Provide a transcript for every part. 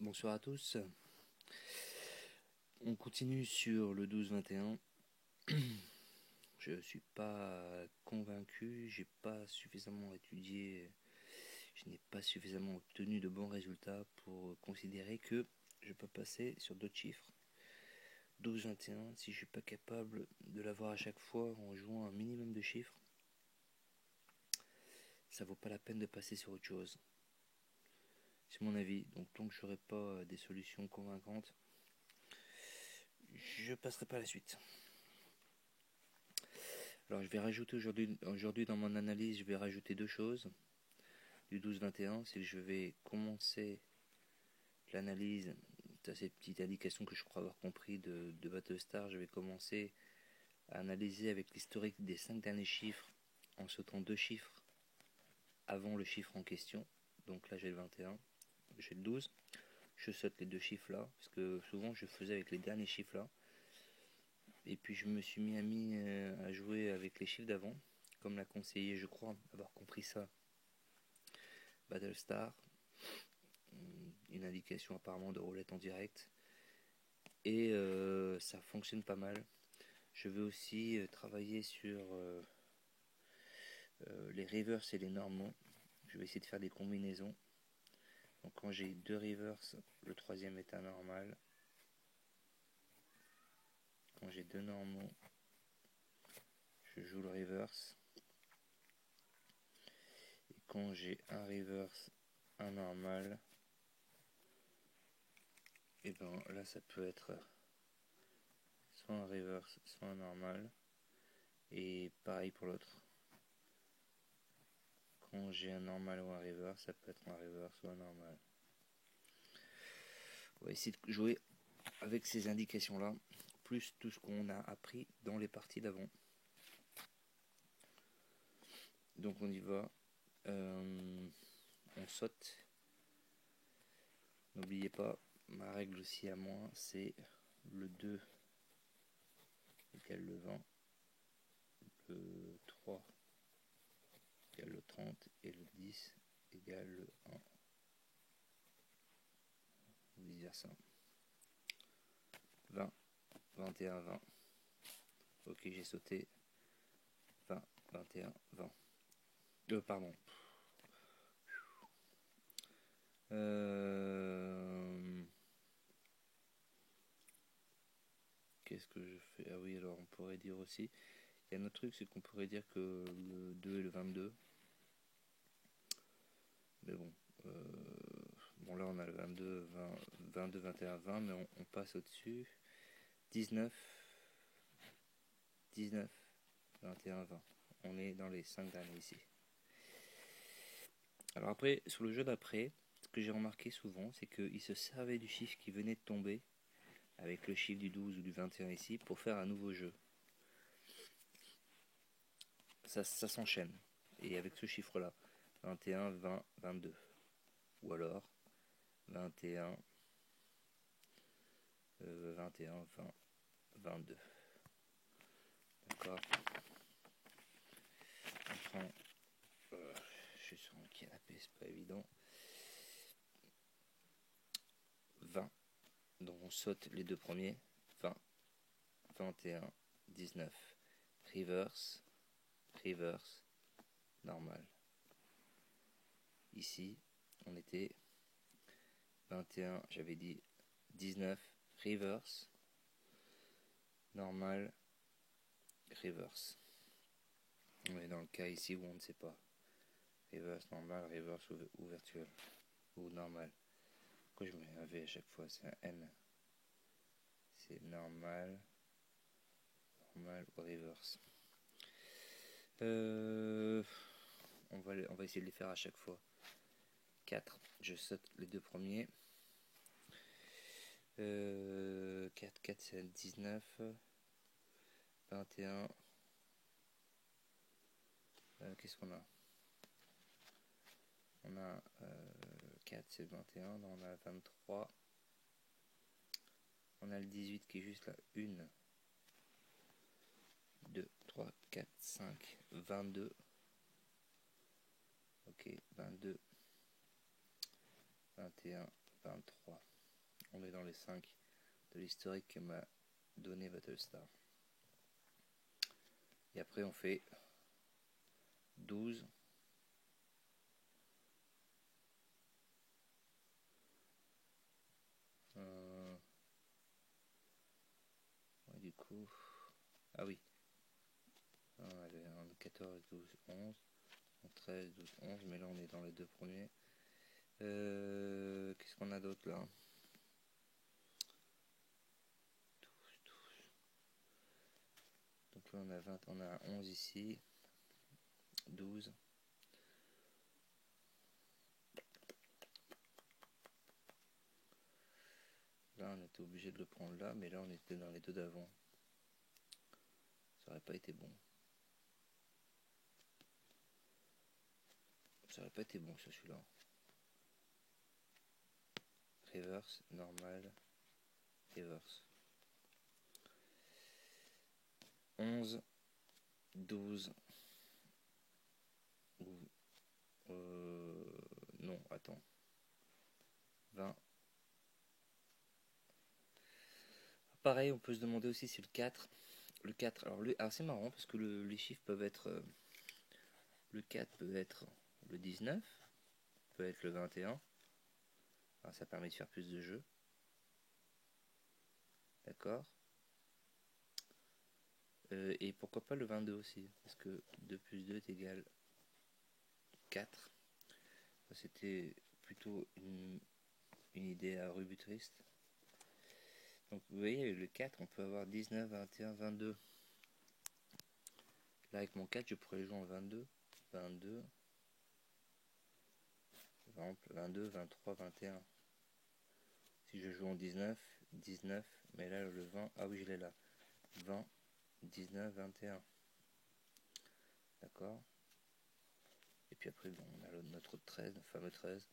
Bonsoir à tous. On continue sur le 12-21. Je suis pas convaincu, j'ai pas suffisamment étudié, je n'ai pas suffisamment obtenu de bons résultats pour considérer que je peux passer sur d'autres chiffres. 12-21, si je suis pas capable de l'avoir à chaque fois en jouant un minimum de chiffres, ça vaut pas la peine de passer sur autre chose. C'est mon avis. Donc tant que je n'aurai pas des solutions convaincantes, je passerai pas à la suite. Alors je vais rajouter aujourd'hui dans mon analyse, je vais rajouter deux choses du 12-21, c'est que je vais commencer l'analyse de ces petites indications que je crois avoir compris de Battlestar. Je vais commencer à analyser avec l'historique des 5 derniers chiffres en sautant 2 chiffres avant le chiffre en question. Donc là j'ai le 21, j'ai le 12. Je saute les 2 chiffres là, parce que souvent je faisais avec les derniers chiffres là. Et puis je me suis mis à jouer avec les chiffres d'avant, comme l'a conseillé, je crois avoir compris ça, Battlestar, une indication apparemment de roulette en direct. Et ça fonctionne pas mal. Je vais aussi travailler sur les reverse et les normaux. Je vais essayer de faire des combinaisons. Donc quand j'ai 2 reverse, le troisième est anormal. Quand j'ai 2 normaux, je joue le reverse. Et quand j'ai un reverse, un normal, et ben là ça peut être soit un reverse, soit un normal. Et pareil pour l'autre. Quand j'ai un normal ou un reverse, ça peut être un reverse ou un normal. On va essayer de jouer avec ces indications là, plus tout ce qu'on a appris dans les parties d'avant. Donc on y va, on saute. N'oubliez pas, ma règle aussi à moi, c'est le 2 égale le 20, le 3 égale le 30 et le 10 égale le 1. Vice versa. 20, 21, 20. Ok, j'ai sauté. 20, 21, 20. Pardon. Qu'est-ce que je fais? Ah oui, alors on pourrait dire aussi, il y a un autre truc, c'est qu'on pourrait dire que le 2 et le 22. Mais bon, bon là on a le 22, 20, 22, 21, 20, mais on passe au-dessus. 19, 19, 21, 20. On est dans les 5 derniers ici. Alors après, sur le jeu d'après, ce que j'ai remarqué souvent, c'est qu'il se servait du chiffre qui venait de tomber, avec le chiffre du 12 ou du 21 ici, pour faire un nouveau jeu. Ça s'enchaîne. Et avec ce chiffre-là, 21, 20, 22. Ou alors 21, 21, 20, 22. D'accord. On prend. Je suis sur mon canapé, c'est pas évident. 20. Donc on saute les deux premiers. 20, 21, 19. Reverse, reverse, normal. Ici, on était 21, j'avais dit 19, reverse, normal, reverse. On est dans le cas ici où on ne sait pas. Reverse, normal, reverse ou virtuel. Ou normal. Pourquoi je mets un V à chaque fois? C'est un N. C'est normal, normal ou reverse. On va essayer de les faire à chaque fois. 4. Je saute les deux premiers. 4, 4 c'est 19. 21. Qu'est-ce qu'on a? On a 4 c'est 21. Là, on a 23. On a le 18 qui est juste là. 1, 2, 3, 4, 5, 22. Ok, 22, 21, 23. On est dans les 5 de l'historique que m'a donné Battlestar. Et après on fait 12. Ouais, du coup... Ah oui. 14, 12, 11. 13, 12, 11. Mais là on est dans les deux premiers. Qu'est-ce qu'on a d'autre là? 12, 12. Donc là on a 20, on a 11 ici. 12. Là on était obligé de le prendre là, mais là on était dans les deux d'avant. Ça aurait pas été bon. Ça aurait pas été bon celui-là. Reverse, normal, reverse. 11, 12. Non, attends. 20. Pareil, on peut se demander aussi si le 4. Le 4, alors c'est marrant parce que les chiffres peuvent être. Le 4 peut être le 19, peut être le 21. Alors ça permet de faire plus de jeux. D'accord. Et pourquoi pas le 22 aussi, parce que 2 plus 2 est égal 4. C'était plutôt une idée à rubis triste. Donc vous voyez, avec le 4, on peut avoir 19, 21, 22. Là, avec mon 4, je pourrais jouer en 22, 22, 22, 23, 21. Si je joue en 19, 19, mais là, le 20, ah oui, je l'ai là. 20, 19, 21. D'accord. Et puis après, bon, on a notre 13, notre fameux 13,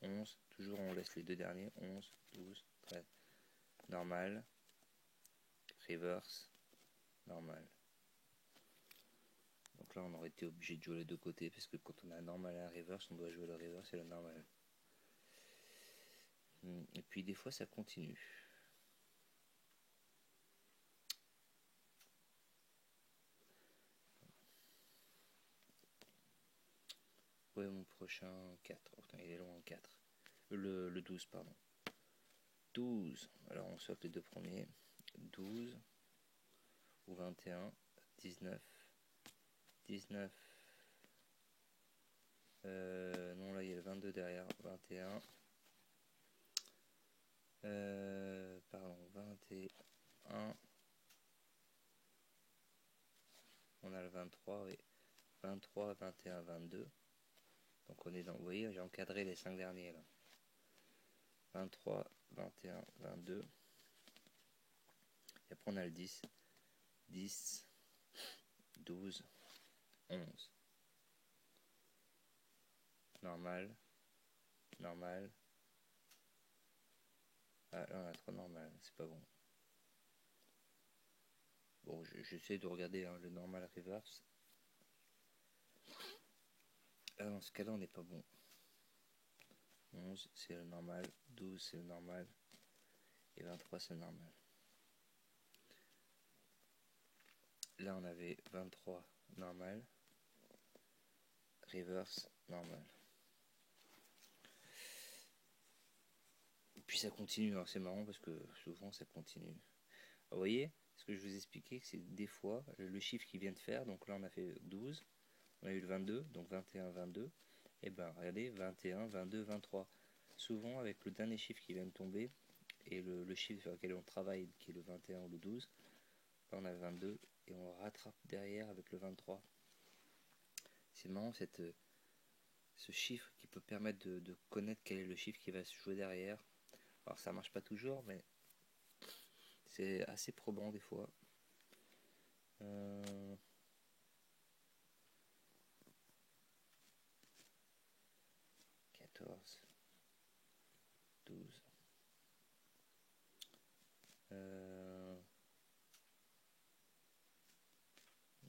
11. Toujours, on laisse les deux derniers. 11, 12, 13. Normal. Reverse. Normal. Donc là, on aurait été obligé de jouer les deux côtés, parce que quand on a un normal et un reverse, on doit jouer le reverse et le normal. Et puis des fois, ça continue. Ouais, mon prochain 4. Oh, putain, il est long en 4. Le 12, pardon. 12. Alors, on saute les deux premiers. 12 ou 21. 19. 19. Non, là, il y a le 22 derrière. 21. Pardon, 21. On a le 23, oui. 23, 21, 22. Donc on est dans, vous voyez, j'ai encadré les 5 derniers là. 23, 21, 22. Et après on a le 10. 10, 12, 11. Normal. Normal. Ah là on a trop normal, c'est pas bon. Bon, j'essaie de regarder hein, le normal reverse. Ah, dans ce cas-là on n'est pas bon. 11 c'est le normal, 12 c'est le normal et 23 c'est le normal. Là on avait 23 normal, reverse normal. Et puis ça continue, alors c'est marrant parce que souvent ça continue. Alors, vous voyez, ce que je vous expliquais, c'est que des fois le chiffre qui vient de faire, donc là on a fait 12, on a eu le 22, donc 21, 22, et ben regardez, 21, 22, 23. Souvent avec le dernier chiffre qui vient de tomber, et le chiffre sur lequel on travaille, qui est le 21 ou le 12, là on a 22, et on rattrape derrière avec le 23. C'est marrant ce chiffre qui peut permettre de connaître quel est le chiffre qui va se jouer derrière. Alors ça marche pas toujours, mais c'est assez probant des fois. 14, 12.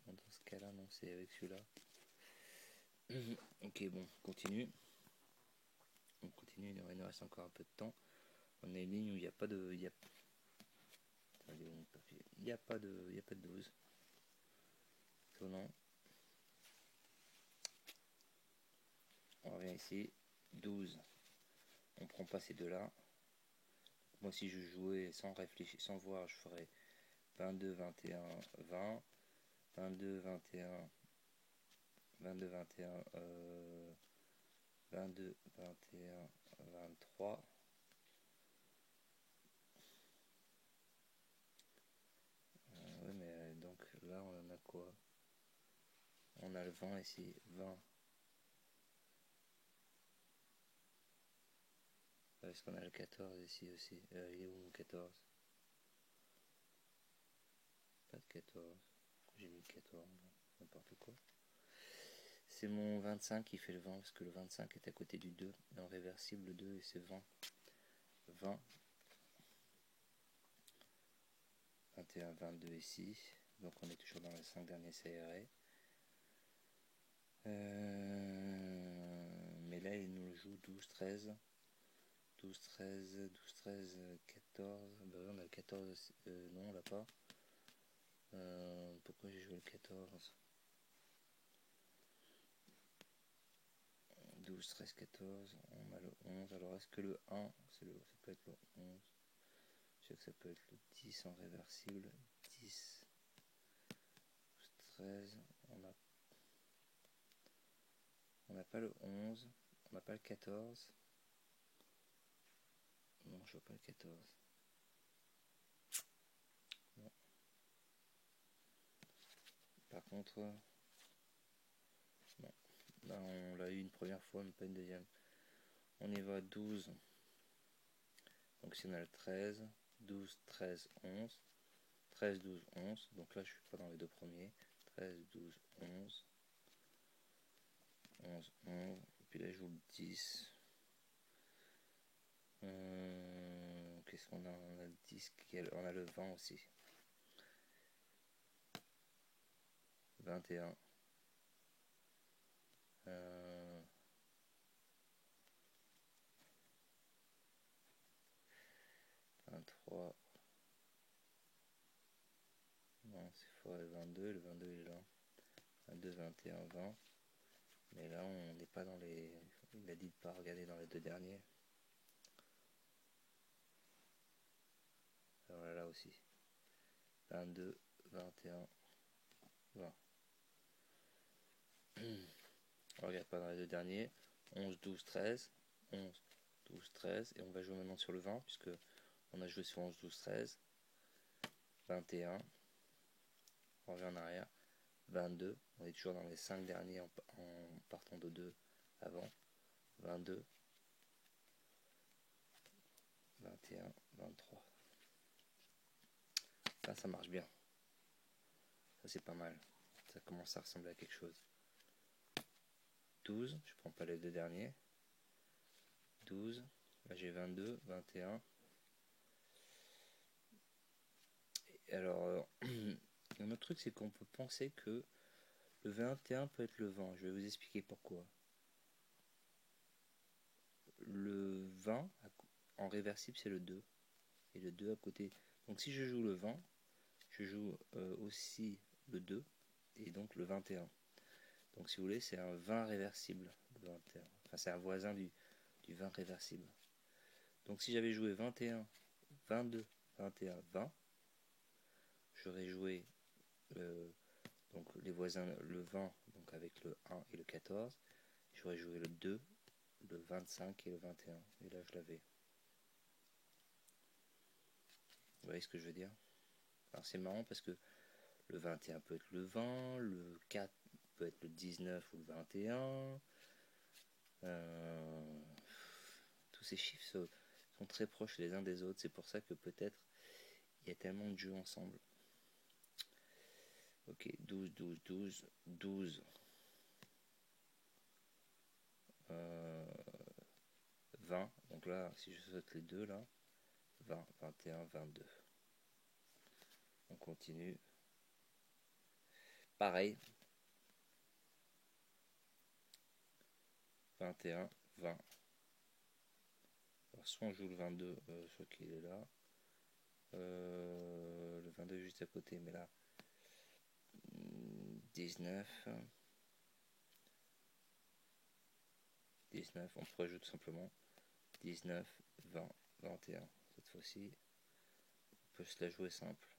Dans ce cas-là, non, c'est avec celui-là. Ok, bon, on continue. On continue, il nous reste encore un peu de temps. On a une ligne où il n'y a pas de... Il n'y a pas de 12. Étonnant. On revient ici. 12. On prend pas ces deux-là. Moi, si je jouais sans réfléchir, sans voir, je ferais 22, 21, 20. 22, 21... 22, 21... 22, 21, 23. Ouais, mais donc là, on en a quoi? On a le 20 ici. 20. Est-ce qu'on a le 14 ici aussi? Il est où mon 14? Pas de 14. J'ai mis 14. N'importe quoi. C'est mon 25 qui fait le 20 parce que le 25 est à côté du 2. Et en réversible, le 2 et c'est 20. 20. 21, 22 ici. Donc on est toujours dans les 5 derniers CRE. Mais là, il nous joue 12, 13. 12, 13, 12, 13, 14. Bah oui, on a le 14. Non, on l'a pas. Pourquoi j'ai joué le 14? 12, 13, 14. On a le 11. Alors, est-ce que le 1, ça peut être le 11? Je sais que ça peut être le 10 en réversible. 10, 12, 13. On n'a pas le 11. On n'a pas le 14. Non, je vois pas le 14. Non. Par contre, non. Là, on l'a eu une première fois, mais pas une deuxième. On y va à 12. Donc si on a le 13, 12, 13, 11. 13, 12, 11. Donc là, je suis pas dans les deux premiers. 13, 12, 11. 11, 11. Et puis là, je joue le 10. Qu'est-ce qu'on a? On a le 10, on a le 20 aussi. 21. 23. Non, c'est fois le 22. Le 22 il est là. 22, 21, 20. Mais là, on n'est pas dans les... Il a dit de pas regarder dans les deux derniers. Alors là aussi. 22, 21, 20. On regarde pas dans les deux derniers. 11, 12, 13. 11, 12, 13. Et on va jouer maintenant sur le 20, puisque on a joué sur 11, 12, 13. 21. On revient en arrière. 22. On est toujours dans les 5 derniers en partant de 2 avant. 22. 21, 23. Ça marche bien. Ça, c'est pas mal. Ça commence à ressembler à quelque chose. 12. Je prends pas les deux derniers. 12. Là, j'ai 22, 21. Et alors, un autre truc, c'est qu'on peut penser que le 21 peut être le 20. Je vais vous expliquer pourquoi. Le 20, en réversible, c'est le 2. Et le 2 à côté. Donc si je joue le 20, je joue aussi le 2. Et donc le 21. Donc si vous voulez, c'est un 20 réversible. Le 21. Enfin, c'est un voisin du 20 réversible. Donc si j'avais joué 21, 22, 21, 20, j'aurais joué donc les voisins, le 20 donc avec le 1 et le 14. J'aurais joué le 2, le 25 et le 21. Et là, je l'avais. Vous voyez ce que je veux dire? Alors c'est marrant parce que le 21 peut être le 20, le 4 peut être le 19 ou le 21. Tous ces chiffres sont très proches les uns des autres. C'est pour ça que peut-être il y a tellement de jeux ensemble. Ok, 12, 12, 12, 12. 20. Donc là, si je saute les deux là, 20, 21, 22. On continue. Pareil. 21, 20. Alors, soit on joue le 22, soit qu'il est là. Le 22 juste à côté, mais là 19, on pourrait jouer tout simplement 19, 20, 21. Cette fois-ci, on peut se la jouer simple.